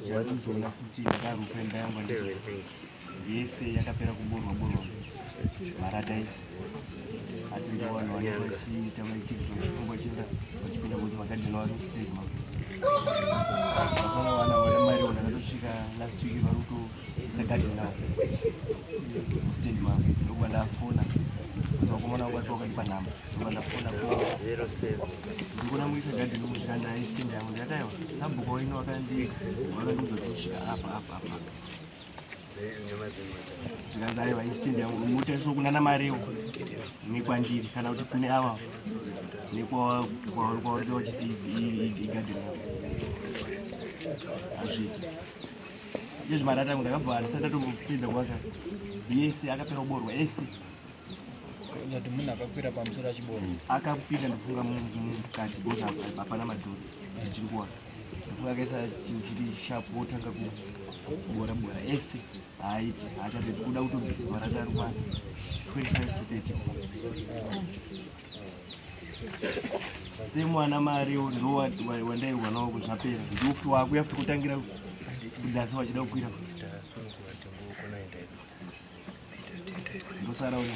chakuzoona futi ndakarufenda yangu yese yakapera kuborwa maradaisi asi ndowanhu vanenge vachiita maitivitonga vachienda vachipinda kuzi magadheni vari mustedi mavo vana vana mari ndakatosvika last week vari kutoisa gadheni avo mustedi mavo ndokuva ndafona vakomana vangu vari vakadipa nhamba ndokuva ndafona ndikuona muisa gadheni musvika ndaisitendi yangu ndikataiwa sabhuka waino vakandiudzokusvika apa zvikanzi aiva isitendi yangu mutariswa kunana marewo nekwandiri kana kuti kune ava nekwauri wachiti igadheni yavo hazviti izvi marata angu ndakabva handisati ndatombopedza kuaka yese akapera kuborwa ese kuti munhu akakwira pamusoro achiborwa akapinda ndofunga mukati boza hapana madhozi zvichiri kuwaka ndofunga akaisa chinhu chiti shapu otanga kubora ese haaiti haachatoti kuda kutobvisa marata ari kwana 25 to 30 semwana mariwo ndo wandairwa nawo kuzvapera ndofuti wakuya futi kutangira kudzasi wachida kukwira ndosara uya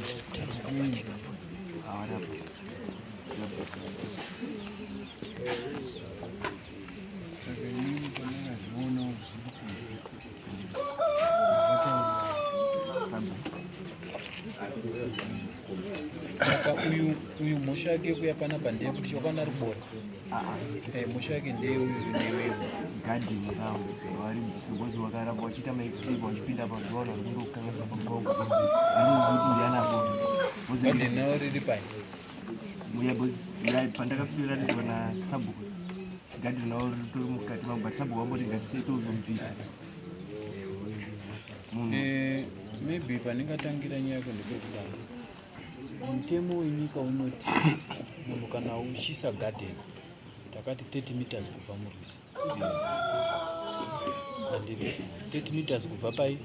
awarapa uyu mhosva yake kuya panapa ndeye kuti chokana rubora mhosva yake ndeye uyu gadhini ravo vari sekozi wakaramba wachiita maitiko wachipinda pazuvaona rikundokukanganisa pamugongo andizivi kuti ndianapo gadhini navo riri pai pandakafiratidzwa nasabhuku gadhini navo ritori mukati mangu but sabhuku vamboti ngatisetouzomubvisa maybe pandingatangira nyaya yako ndepekudaro mutemo wenyika unoti munhu kana uchisa gadheni takati 30 meters kubva murwizi andiri 30 meters kubva pai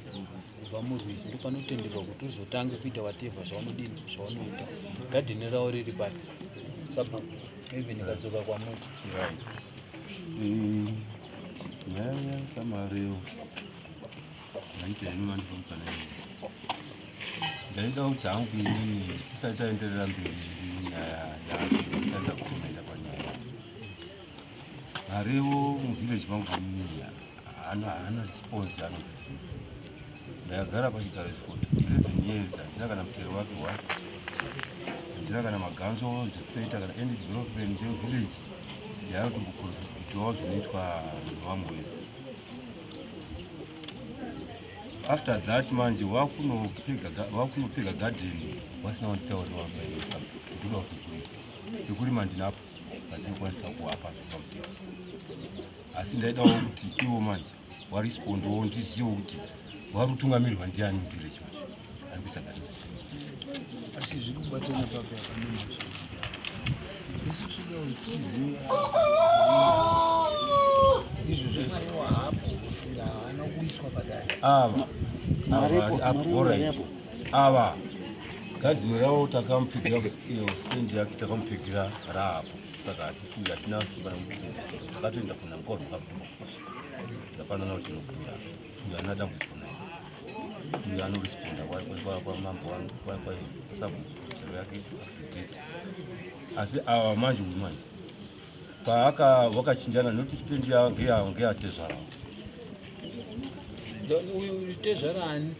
kubva murwizi ndo panotenderwa kuti uzotange kuita whatever zvaunodini zvaunoita gadheni ravo riri pai sabhuku maybe ndikadzoka kwamoti nyaya samareo naitaimandipamukana ndaida kuti hangu inini tisati taenderera mberi nyaya yaanda kutomaita panyaya marevo muvhileji mangu inini haana sponsi ano ndakagara pachigaro chifoti 11 years handina kana mutero wake wake handina kana maganzo zvekutoita kana any development yevhileji yakutombokuitiwawo zvinoitwa nevamwe wese. After that manje wakunopega gadheni wasina wanditaurira wamaisa ndoda kuzoita ekuri manje napo pandinokwanisa kuwapa pamusoro asi ndaidawo kuti iwo manje warispondawo ndizivo kuti vari kutungamirirwa ndiani muvhileji macho ari kuisa gadheni asi zviri kubatana papo yakanemacho isi toda kuti tizive izvo zvaiwa hapo haana kuiswa padare ava gadheni ravo takamupegera stendi yake takamupegera raapo saka hatisi hatina simba takatoenda kuna mukoro tapanana kuti tinogumira uyo ana dambudziko naye uyo anoresponda kwamambo wangu kwaisabuchero yake asi ava manje uyu manje vakachinjana noti stendi ngeyatezvaravo uyu tezvarani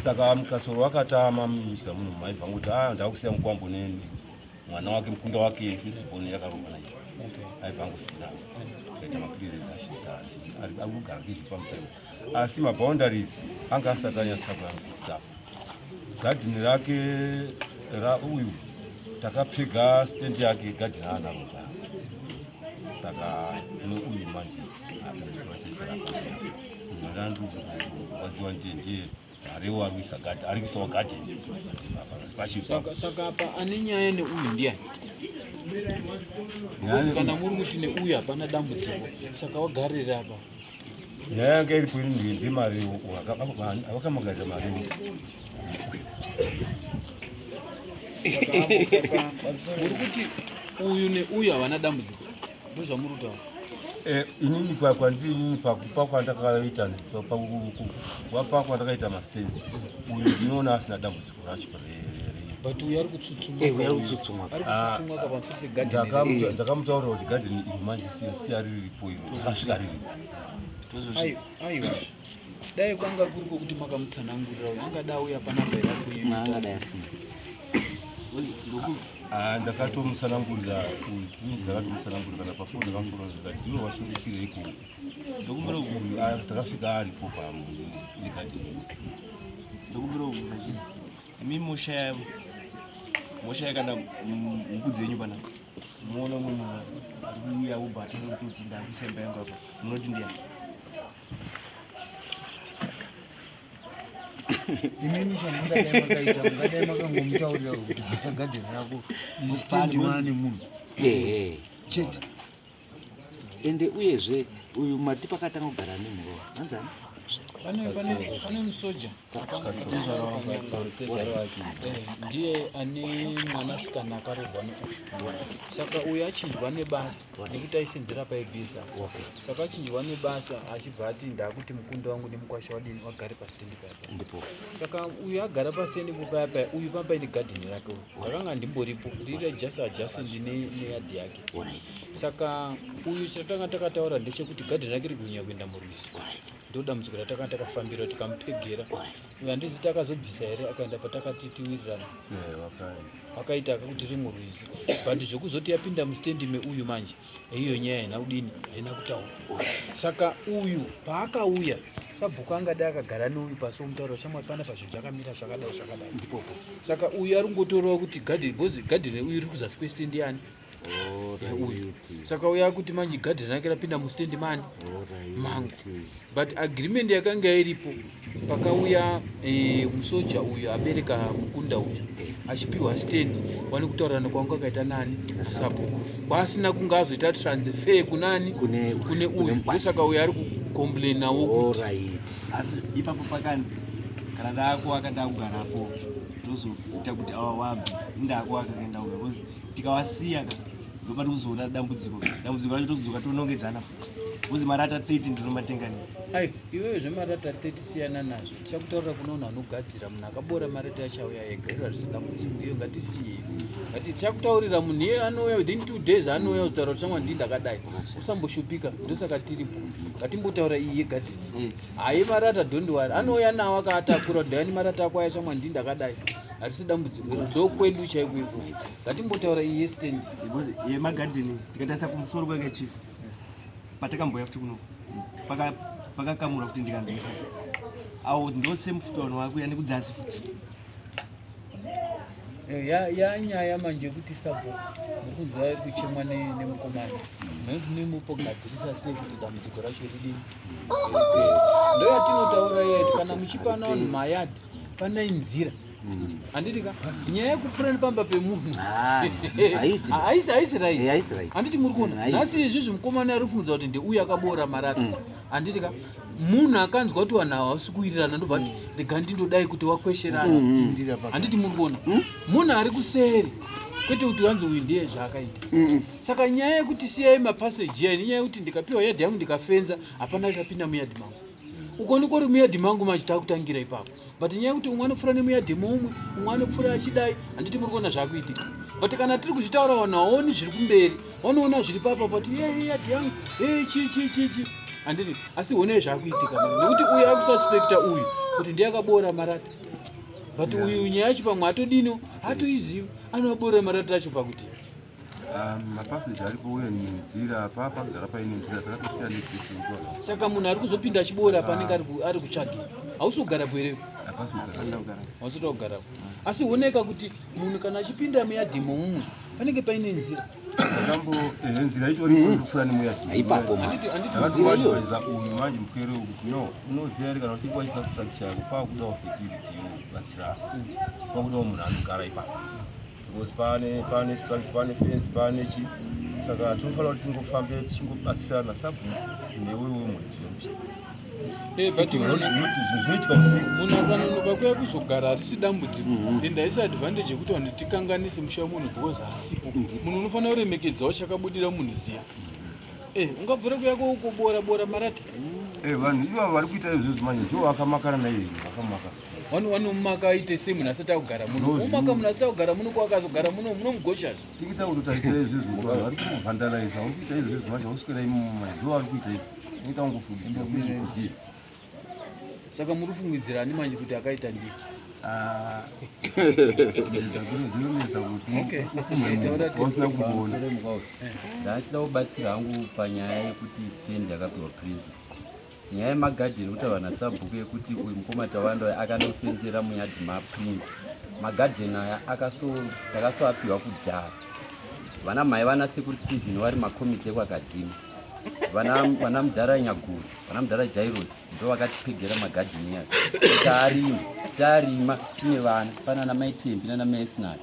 saka mukasoro wakatama munyika muno maibva kuti ndakusiya mukwambo neni mwana wake mukunda wake fesiboni yakarongwa naye aibva ngusina kaita mapriorizations ari kugara ngezvepamutemo asi maboundaries anga asati anyasa kuanzisa gadheni rake uyu takapfega stendi yake gadheni aanarunga saka uyu manje mwanandu wadziwa njenje arewo arikuisa gadheni arikuisawo gadheni saka apa ane nyaya neuyu ndiani kana muri kuti neuyu hapana dambudziko saka wagarira apa nyaya yanga iripo ndemariwo avakamagarira mariwo muri kuti uyu neuyu havana dambudziko ndozvamuri kutaura. inini kwandini pakwandakaita pakwandakaita mastenzi uyu ndinoona asina dambudziko racho but uyu ari kutsutsumwa pamusoro pegadheni. ndakamutaurira kuti gadheni iri manje siya riripo iro takasvika riripo. aiwa dai kwanga kuri kwokuti makamutsanangurira uyu angada uya panamba ndakatomutsanangurira ndakatomutsanangurira kana pafoni ndakafona ndikati ndinowasungisireiko ndokumbira uyu takasvika aripo pamugadheni. ndokumbira kubuza chii imi moshaya kana huku dzenyu pana muona munhu ari kuuya ubata nokutoti ndakusemba yangu apa munoti ndiani? imini chamudadaimakaita mungadai makangomutaurira kuti bvisa gadheni yako standimana nemunhu chete. ende uyezve uyu mati pakatanga kugara nemhuro anzani pane musoja ndiye ane mwanasikana akarerwa neuyu. Saka uyu achinjwa nebasa nekuti aisenzera paibhisa. Saka achinjwa nebasa achibva ati ndakuti mukunda wangu nemukwasha wadini wagare pasitendi paya. Saka uyu agara pasitendi paya uyu pamba ine gadheni rake uyu. Ndakanga ndimboripo riri just adjacent neyadhi yake. Saka uyu chatakanga takataura ndechekuti gadheni rake riri kunyanya kuenda murwizi. Ndodambudziko ratakanga takafambira tikamupegera. Uyu handizi takazobvisa here akaenda patakati tiwirirana. Akaita kuti rimwe rwizi. But zvokuzoti yapinda mustendi meuyu manje iyo nyaya haina kudini haina kutaura. Saka uyu paakauya sabhuku angadai akagara neuyu pasi omutaura shamwari pana pazvinhu zvakamira zvakadai. Saka uyu ari kungotorawo kuti gadheni uyu iri kuzasi kwestendi yani uyu. Saka uya kuti manje gadheni rake rapinda mustendi mani mangu. But agreement yakanga iripo pakauya musoja uyu abereka mukunda uyu achipiwa stand wani kutaurana kwanga kaita nani sabhuku pasina kunga azoita transfer kunani kune uyu. Ndosaka uyu ari kucomplain nawo kuti asi ipapo pakanzi kana ndakuwaka ndakugarapo tozoita kuti awa wabvi ndakuwaka kaenda uka because tikawasiya ndopati kuzoona dambudziko racho tozodzoka tonongedzana futi kuzi marata 30 ndinomatenga nei. ai iwewe zvemarata 30 siyana nazvo tichakutaurira kuna unhu anogadzira munhu akabora marata achauya ega iro harisi dambudziko iyo ngatisiye ngati tichakutaurira munhu iye anouya within 2 days anouya uzotaura kuti chamwa ndii ndakadai usamboshupika. Ndosaka tiripo ngatimbotaura iyi yegadheni hayi marata dhondowari anouya nawo akaatakura kuti ndani marata ako aya chamwa ndii ndakadai harisi dambudziko ndo kwedu chaiko iko. Ngatimbotaura iyi yestendi because yemagadheni tikatarisa kumusoro kwake chief patakamboya futi kuno pakakamura kuti ndikanzwisisa awo ndosemufutano wako yani kudzasi futi yanyaya manje kuti sabhuku mukunzwa iri kuchemwa nemukomana nemupogadzirisa sei kuti dambudziko racho ridini. Ndoyatinotaura yetu kana muchipana vanhu mayadhi panai nzira handitika nyaya yekupfuura nepamba pemunhu haisi right. Handiti muri kuona nhasi izvizvi mukomana ari kufunudza kuti ndeuyu akaboora marata. Handitika munhu akanzwa kuti vanhu havasi kuwirirana ndobva kuti rega ndindodai kuti wakwesherana. Handiti muri kuona munhu ari kuseri kwete kuti wanzi uyu ndiye zvaakaita. Saka nyaya yekuti siyai mapaseji yani nyaya yekuti ndikapiwa yadhi yangu ndikafenza hapana chapinda muyadhi mangu uko ndiko ri muyadhi mangu manje takutangira ipapo. But nyaya yekuti umwe anopfuura nemuyadhi momwe umwe anopfuura achidai handiti muri kuona zvakuitika. But kana tiri kuzvitaura vanhu haoni zviri kumberi vanoona zviri papa but yadhi yangu chii handiti asi honei zvakuitika nekuti uyu akususpekta uyu kuti ndiye akaboora marata. But uyu nyaya yacho pamwe atodino hatoizivi anoboora marata acho pakuti mapaseji aripo uye nzira apapa gara paine nzira takatosiya nekisingoa. Saka munhu ari kuzopinda achiboora panenge ari kutsvagirwa hausi kugarapo here hausoda kugarapo asi honeka kuti munhu kana achipinda muyadhi momumwe panenge paine nzira nzira itoripo kupfuura nemuyadhi ipapo takatiwaiza uyu manje mukere kuti no unoziva ri kana uchikwaisa structure kwakudawo security yobatsira kwakudawo munhu anogara ipapo because pane structure pane fence pane chi saka tinofanira kuti tingofambe tichingobatsirana sabhuku newewe munhu but zvinoitika usiku. munhu akanonoka kuya kuzogara harisi dambudziko ende haisi advantage yekuti vanhu tikanganise musha munhu because hasipo. Munhu unofanira kuremekedzawo chakabudira munhu ziya. Ungabvira kuya kokobora marata. Vanhu ivo vari kuita izvozvo manje ndivo vakamakana naizvi vakamaka. Vanomaka aite sei munhu asati akugara muno. Umaka munhu asati akugara muno kwakazogara muno munomugoshazi. Tikita kutotarisa izvozvo vanhu vari kumubhandaraisa vari kuita izvozvo manje uswera imumai ndivo vari kuita izvi. Inoita kungofungidzira. Saka muri kufungidzirani manje kuti akaita ndiki? Zvinonesa kuti usina kuona. Ndachida kubatsira hangu panyaya yekuti stand yakapiwa Prince. Nyaya yemagadheni kuti vanhu asabhuku yekuti uyu mukoma Tawanda akanofenzera munyadhi maPrince. Magadheni aya takasoapiwa kudhara. Vana mai vana sekuru Stephen vari makomiti ekwakadzima. Vana mudhara Nyaguru, vana mudhara Jairos ndo vakatipegera magadheni aya. Tarima tine vana pana namai Tembi nanamai Sinari.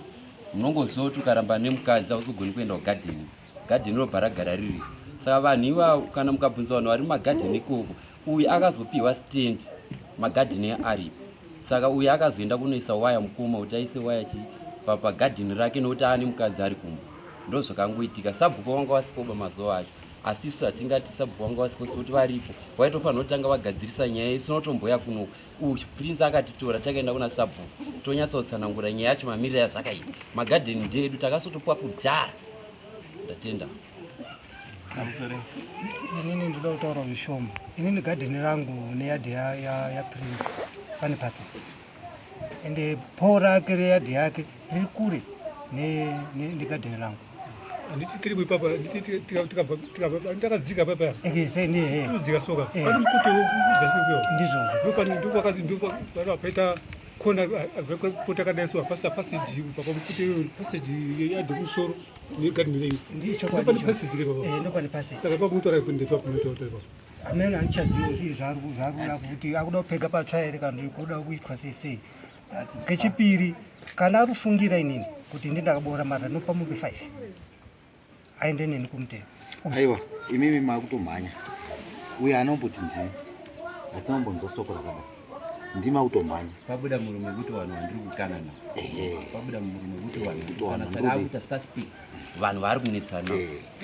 Munongoziva kuti ukaramba nemukadzi hauzogoni kuenda kugadheni. Gadheni robva ragara riri. Saka vanhu ivavo kana mukabvunza vanhu vari mumagadheni ikoko, uyu akazopiwa stand magadheni aripo. Saka uyu akazoenda kunoisa waya mukoma kuti aise waya pagadheni rake nokuti aane mukadzi ari kumba. Ndo zvakangoitika. Sabhuku wanga wasipoba mazuva acho. Asi isu hatingati sabhuku wanga wasipo sekuti varipo. Waitofanira kutanga vagadzirisa nyaya isina kutomboya kuno. Prince akatitora takaenda kuna sabhuku. Tonyatsotsanangura nyaya yacho mamiriro yazvakaita. Magadheni ndedu takasotopuwa kudhara. Ndatenda. Inini ndoda kutaura zvishoma. Inini gadheni rangu neyadhi yaPrince pane pasi. Ende poo rake reyadhi yake riri kure negadheni rangu. Nditi tiri bwipapa tikabva takadzika papa. Tudzika soka. Pani kuti uzasikuyo. Ndizvo. Ndipo akazi ndipo paita kona pota kadaiswa pasage ufa kuti pasage yadhi kusoro negadheni renyu. Ndicho pani pasage baba. Ndo pane pasi. Saka pamutora ipinde pamutora. Amene andichadziwa zvinhu zvarula kuti akuda kupfeka patsva here kana kuda kuitwa sei. Kechipiri kana arufungira inini kuti ndindakaboora mara nopa mupe 5. Aende neni kumutemo. Aiwa, imimi makutomhanya. Uyu anomboti ndini. Hatinombonzosokora kada. Ndima kutomhanya. Pabuda murume kuti vanhu vandiri kukana navo. Pabuda murume kuti vanhu kukana. Saka akuita suspect. Vanhu vari kunetsana.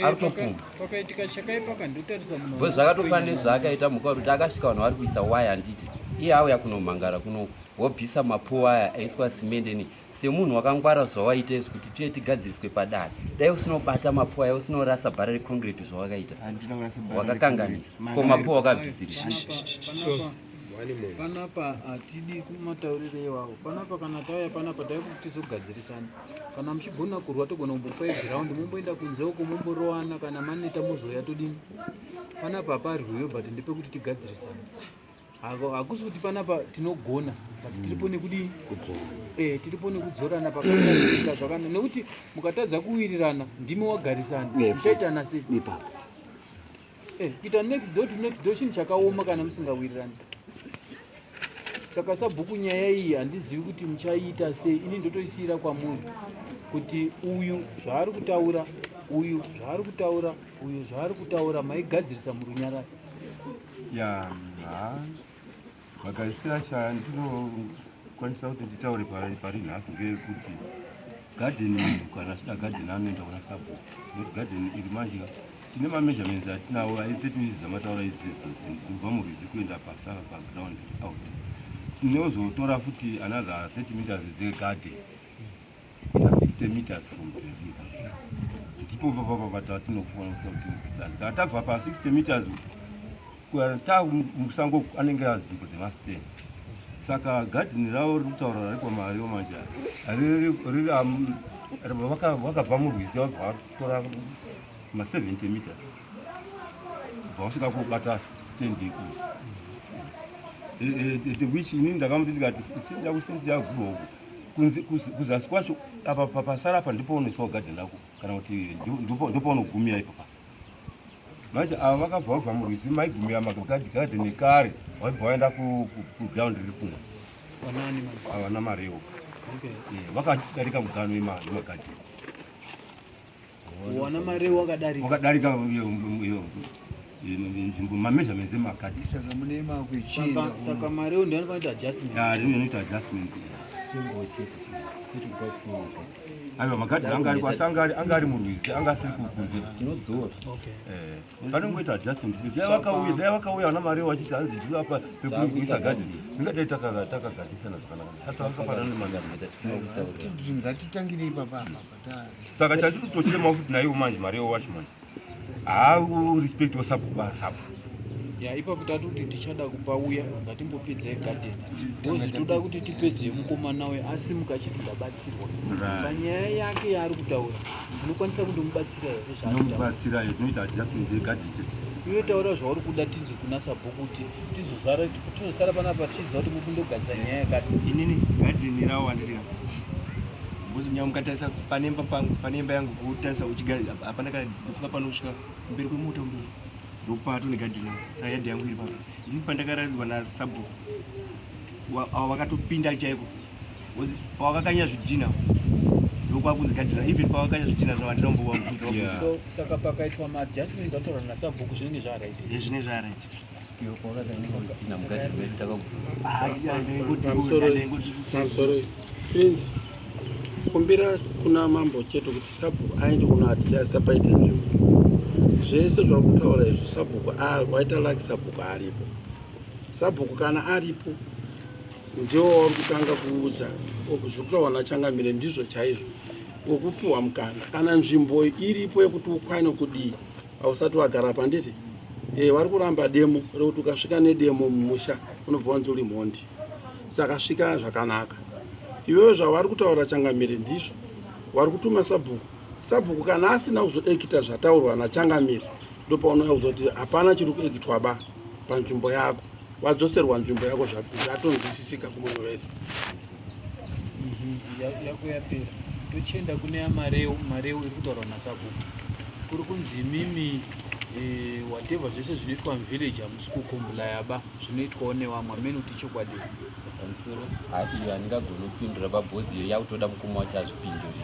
Arikupuma. Pakaitika chakaipa kandotarisa muno. Bwe zvakatofanira zvaakaita muka kuti akasvika vanhu vari kuisa waya handiti. Iye auya kunomhangara kuno wobvisa mapo waya aiswa simende ni. Semunhu wakangwara zvawaita izvi kuti tiye tigadziriswe padare. Dai usinobata mapo aya usinorasa bhara reconcrete zvawakaita. Wakakanganisa. Ko mapo wakabvisirisa. Panapa hatidi kumataurire iwawo. Panapa kana tauya panapa tauya kuti tizogadzirisana. Kana muchigona kurwa togona kumbopa ground mumboenda kunze uko mumborowana kana maneta muzoya todini. Panapa haparwiyo but ndipe kuti tigadzirisane. Hakusi kuti panapa tinogona but tiripo nekudini kudzora. Tiripo nekudzorana pakasika zvakanaka nekuti mukatadza kuwirirana ndimi wagarisana. Muchaitana sei? Kuita next door to next door chinhu chakaoma kana musingawirirani. Saka sabhuku nyaya iyi handizivi kuti muchaita sei. Ini ndotoisira kwamunhu kuti uyu zvaari kutaura, uyu zvaari kutaura, uyu zvaari kutaura maigadzirisa murunyararo. Vakaisira chandinokwanisa kuti nditaure pari nhasi ngekuti gadheni kana achida gadheni anoenda kuna sabhuku. Nokuti gadheni iri manje tine mameasurements atinawo ai30 dzamataura idzi kubva murwizi kuenda pasaka paground out. Tinozotora futi another 30 meters dzegadheni kuita 60 meters from the river. Ndipo papa tinofuna kuti tabva pa 60 meters musango anenge azinzvimbo dzemastand. Saka gadheni ravo riri kutaura rari kwamariwo manje vakabva murwizi vatora ma70 meters vasvika kubata stand which inini ndakamuti ndikati sinda kusinzira guroku kuzasi kwacho apa pasara apa ndipo unoiswa gadheni rako kana kuti ndipo unogumira ipapa. Manje ava vakabva vabva murwizi maigumira magadheni kare vaibva vaenda kuground riri kumwe. Havana marewo. Vakadarika mugano wemagadheni. Wana marewo wakadarika. Wakadarika nzvimbo mameasurements emakati. Saka mune makuchienda saka mareo ndio anoita adjustment. Ndio inoita adjustment. Aiwa makati angari kwasangari angari murwizi angasiri kukunze tinodzora. Vanongoita adjustment. Dai vakauya vana mareo vachiti hanzi tiri apa pekuisa gadhi ingadai takagadzisana zvakanaka. Hata vakafanana nemagari. ngatitangire ipapa. Saka chatiri kutochema kuti naiwo manje mareo wacho manje respect wasabu. Ya ipapo tatuti tichada kupa uya ngatimbopedza garden. Bozi toda kuti tipedze mukomana we asi mukachiti ndabatsirwa. Panyaya yake yaari kutaura. Unokwanisa kundomubatsira here zvinomubatsira zvinoita adjustment yegadhi chete. Unotaura zvauri kuda tinzo kunasa bhukuti tizosara panapa tichiziva kuti mukundogadzira nyaya yakati. Inini gadhini rawo handiri mbuzi mnyama mukatarisa panemba yangu kutarisa uchigara hapana kana kufunga panosvika mberi kwemoto mberi ndopato negadhini saka yadhi yangu iri papo. Ini pandakaradzwa nasabu wakatopinda chaiko pawakakanya zvidhina ndokwakunzi gadhina even pawakakanya zvidhina zvavo handinombovabvunza. So saka pakaitwa maadjustment ataura nasabhuku zvinenge zvaraita. Zvinenge zvaraita. Prince kumbira kuna mambo chete kuti sabhuku aende kunoadjasta paite nzvimbo zvese zvakutaura izvi sabhuku waita like sabhuku aripo. Sabhuku kana aripo ndiwo wauri kutanga kuudza zvekutaura nachangamire ndizvo chaizvo wokupiwa mukana kana nzvimbo iripo yekuti ukwane kudii ausati wagara pandete. Vari kuramba demo rekuti ukasvika nedemo mumusha unobva wanzi uri mhondi. Saka svika zvakanaka. Iwewe zvavari kutaura changamire ndizvo wari kutuma sabhuku kana asina kuzoekita zvataurwa nachangamire ndopaunouya kuzoti hapana chiri kuekitwa ba panzvimbo yako wadzoserwa nzvimbo yako zvatonzwisisika kumunhu wese. Yako yapera tochienda kune yamareu iri kutaurwa nasabhuku kuri kunzi imimi whatever zvese zvinoitwa muvillage hamusi kukombulaya ba zvinoitwawo nevamwe amene kuti chokwadi pamusoro hati handingagona kupindura pabhodhi iyo yakutoda mukoma wacho azvipinduri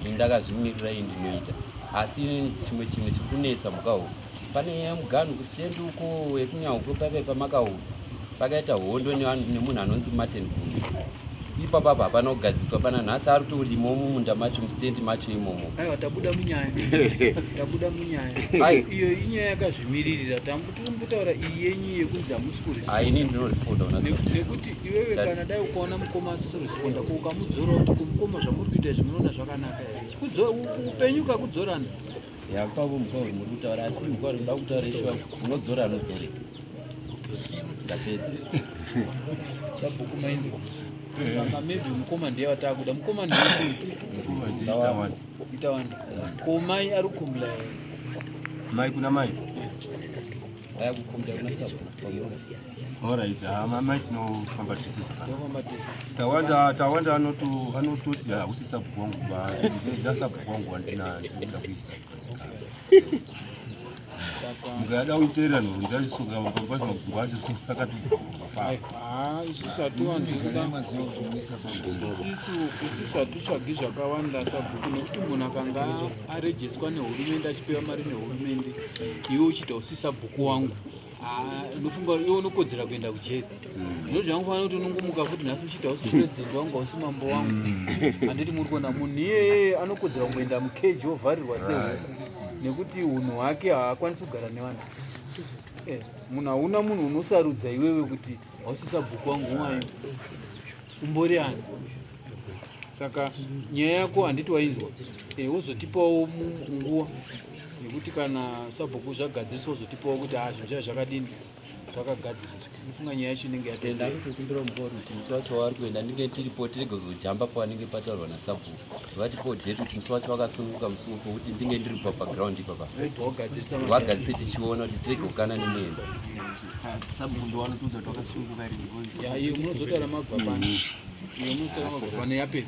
ini ndakazvimirira iyi ndinoita asi chimwe chiri kunetsa mukahu pane nyaya muganu kusitendi uko yekunyauko pamakau pakaita hondo nemunhu anonzi Martin Gumi. Ipapa hapana kugadziswa pana nhasi ari kutorimo mumunda macho musitendi macho imomo. Aiwa tabuda munyaya. Iyo inyaya yakazvimiririra tambotaura iyi yenyu yekunzi hamusi kuresponda. Ini ndinoresponda nekuti iwewe kana dai ukaona mukoma asisi kuresponda ukamudzora kuti kumukoma zvamuri kuita zvimunoona zvakanaka here upenyu kakudzorana. Yakwavo mukauri muri kutaura asi mukauri muda kutaura ishwa unodzora anodzoreka. Ndapedza. Sabhuku mainzwa. Saka maybe mukoma ndiye watakuda mukoma ndiye itawanda komai ari kukombula mai kuna mai aya kukombula kuna sabhuku. Alright, mai tinofamba tese tawanda anototi hausi sabhuku wangu sabhuku wangu wandinoda kuisa mukada kuiteerera nhoro ndaisoka mapapasi mabvungu acho isusu hatichagi zvakawanda sabhuku nekuti munhu akanga arejeswa nehurumende achipewa mari nehurumende iwe uchiita usi sabhuku wangu unofunga iwe unokodzera kuenda kujeri. Ndizvo zvangufanira kuti unongomuka futi nhasi uchiita usi purezidendi wangu hausi mambo wangu. Handiti muri kuona munhu iyeye anokodzera kuenda mukeji wovharirwa sehuku nekuti unhu hwake haakwanisi kugara nevanhu. Munhu hauna munhu unosarudza iwewe kuti hausi sabhuku wangu mwayo umbori ani. Saka nyaya yako handiti wainzwa wozotipawo nguva nekuti kana sabhuku zvagadziriswa wozotipawo kuti zvinhu zvakadini takagadziriswa. Unofunga nyaya yacho inenge yatenda kukumbira mukauri kuti musi wacho waari kuenda ndinge tiripo tirege kuzojamba pavanenge pataurwa nasabhuku vatipo dheti kuti musi wacho wakasunguka musungu pokuti ndinge ndiri pabackground ipapa vagadzise tichiona kuti tirege kukana nemuenda sabhuku ndo vanotudza kuti wakasunguka iri iyo munozotaura mabva pano iyo munozotaura mabva pano yapera.